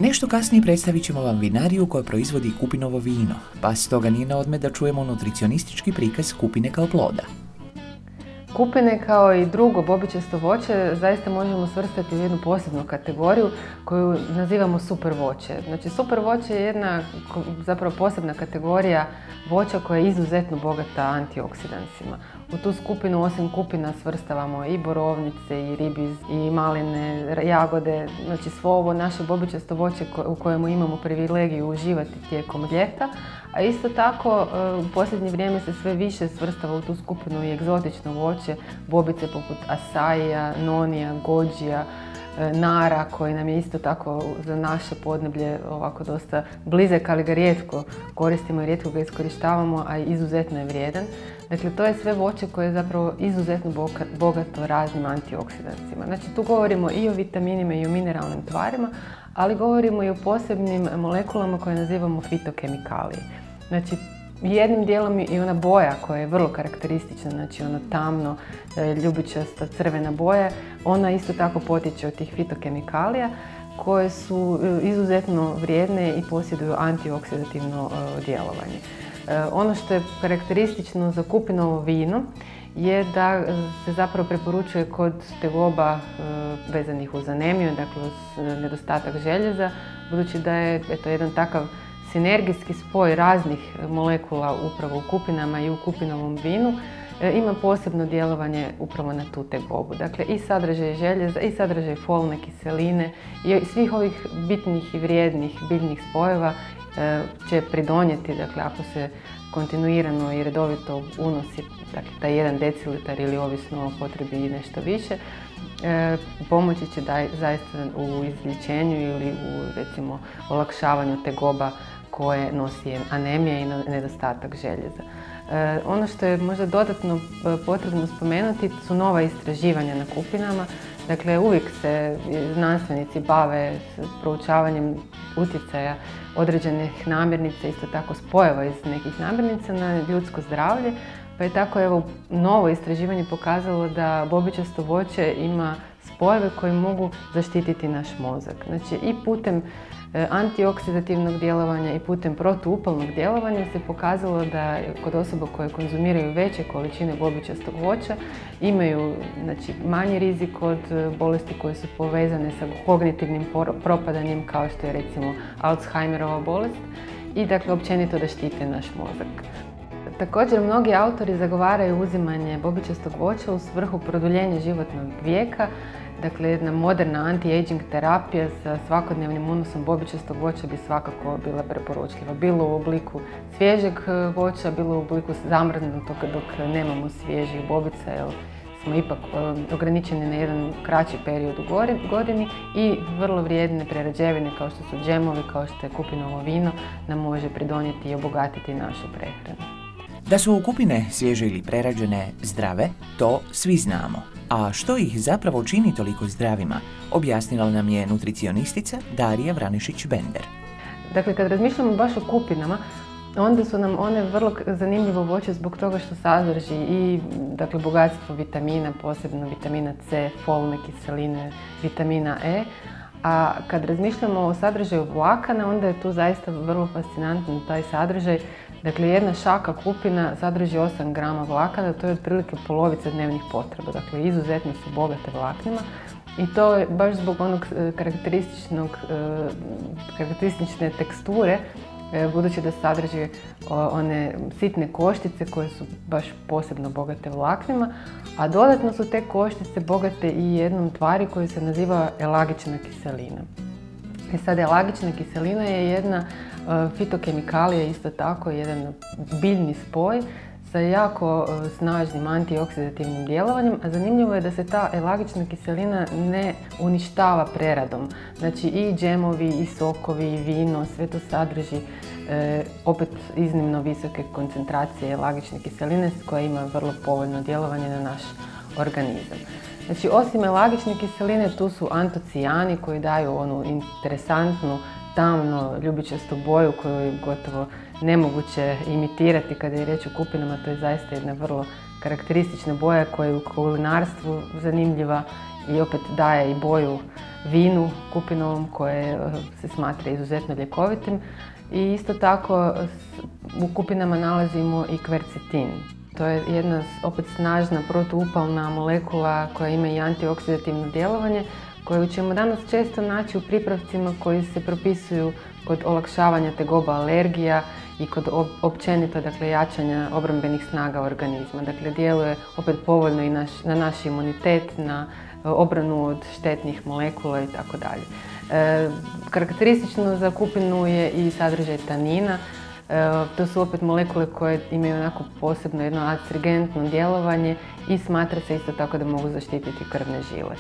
Nešto kasnije predstavit ćemo vam vinariju koja proizvodi kupinovo vino, pa stoga nije na odmet da čujemo nutricionistički prikaz kupine kao ploda. Kupine kao i drugo bobičasto voće zaista možemo svrstati u jednu posebnu kategoriju koju nazivamo super voće. Znači super voće je jedna zapravo posebna kategorija voća koja je izuzetno bogata antioksidansima. U tu skupinu osim kupina svrstavamo i borovnice, i ribiz, i maline, jagode, znači svo ovo naše bobičasto voće u kojemu imamo privilegiju uživati tijekom ljeta. A isto tako u posljednje vrijeme se sve više svrstava u tu skupinu i egzotično voće, bobice poput asaija, nonija, gođija, nara koji nam je isto tako za naše podneblje ovako dosta blizak, ali ga rijetko koristimo i rijetko ga iskorištavamo, a izuzetno je vrijedan. Dakle, to je sve voće koje je zapravo izuzetno bogato raznim antioksidansima. Znači, tu govorimo i o vitaminima i o mineralnim tvarima, ali govorimo i o posebnim molekulama koje nazivamo fitokemikalije. Znači, jednim dijelom i ona boja koja je vrlo karakteristična, znači ona tamno, ljubičasta, crvena boja, ona isto tako potječe od tih fitokemikalija koje su izuzetno vrijedne i posjeduju antioksidativno djelovanje. Ono što je karakteristično za kupinovo vino je da se zapravo preporučuje kod tegoba vezanih uz anemiju, dakle uz nedostatak željeza, budući da je jedan takav sinergijski spoj raznih molekula upravo u kupinama i u kupinovom vinu ima posebno djelovanje upravo na tu tegobu. Dakle, i sadržaj željeza, i sadržaj folne kiseline i svih ovih bitnih i vrijednih biljnih spojeva će pridonijeti, dakle, ako se kontinuirano i redovito unosi, dakle, taj 1 decilitar ili ovisno o potrebi i nešto više, pomoći će zaista u izlječenju ili u, recimo, olakšavanju tegoba koje nosi anemija i nedostatak željeza. Ono što je možda dodatno potrebno spomenuti su nova istraživanja na kupinama. Dakle, uvijek se znanstvenici bave s proučavanjem utjecaja određenih namirnica, isto tako spojeva iz nekih namirnica na ljudsko zdravlje. Pa je tako, evo, novo istraživanje pokazalo da bobičasto voće ima spojeve koji mogu zaštititi naš mozak. Znači, i putem antioksidativnog djelovanja i putem protuupalnog djelovanja se pokazalo da kod osoba koje konzumiraju veće količine bobičastog voća imaju, znači, manji rizik od bolesti koje su povezane sa kognitivnim propadanjem kao što je, recimo, Alzheimerova bolest i, dakle, općenito da štite naš mozak. Također, mnogi autori zagovaraju uzimanje bobičastog voća u svrhu produljenja životnog vijeka. Dakle, jedna moderna anti-aging terapija sa svakodnevnim unosom bobičastog voća bi svakako bila preporučljiva. Bilo u obliku svježeg voća, bilo u obliku zamrznutog dok nemamo svježih bobica, jer smo ipak ograničeni na jedan kraći period u godini i vrlo vrijedne prerađevine kao što su džemovi, kao što je kupinovo vino, nam može pridonijeti i obogatiti našu prehranu. Da su kupine svježe ili prerađene zdrave, to svi znamo. A što ih zapravo čini toliko zdravima, objasnila nam je nutricionistica Darija Vranišić-Bender. Dakle, kad razmišljamo baš o kupinama, onda su nam one vrlo zanimljivo voće zbog toga što sadrži i, dakle, bogatstvo vitamina, posebno vitamina C, folne kiseline, vitamina E. A kad razmišljamo o sadržaju vlakana, onda je tu zaista vrlo fascinantan taj sadržaj. Dakle, jedna šaka kupina sadrži 8 grama vlakana, to je otprilike polovica dnevnih potreba. Dakle, izuzetno su bogate vlaknima i to je baš zbog onog karakteristične teksture, budući da sadrži one sitne koštice koje su baš posebno bogate vlaknima, a dodatno su te koštice bogate i jednom tvari koja se naziva elagična kiselina. I sad, elagična kiselina je jedna fitokemikalija, isto tako jedan biljni spoj sa jako snažnim antioksidativnim djelovanjem, a zanimljivo je da se ta elagična kiselina ne uništava preradom. Znači, i džemovi, i sokovi, i vino, sve to sadrži opet iznimno visoke koncentracije elagične kiseline koja ima vrlo povoljno djelovanje na naš organizam. Znači, osim elagične kiseline, tu su antocijani koji daju onu interesantnu, tamno, ljubičastu boju koju je gotovo nemoguće imitirati kada je riječ o kupinama. To je zaista jedna vrlo karakteristična boja koja je u kulinarstvu zanimljiva i opet daje i boju vinu kupinovom koje se smatra izuzetno ljekovitim. I isto tako u kupinama nalazimo i kvercetin. To je jedna opet snažna protuupalna molekula koja ima i antioksidativno djelovanje koju ćemo danas često naći u pripravcima koji se propisuju kod olakšavanja tegoba alergija i kod općenito jačanja obrambenih snaga organizma. Dakle, djeluje opet povoljno i na naš imunitet, na obranu od štetnih molekula i tako dalje. Karakteristično za kupinu je i sadržaj tanina. To su opet molekule koje imaju onako posebno jedno astringentno djelovanje i smatra se isto tako da mogu zaštititi krvne žile.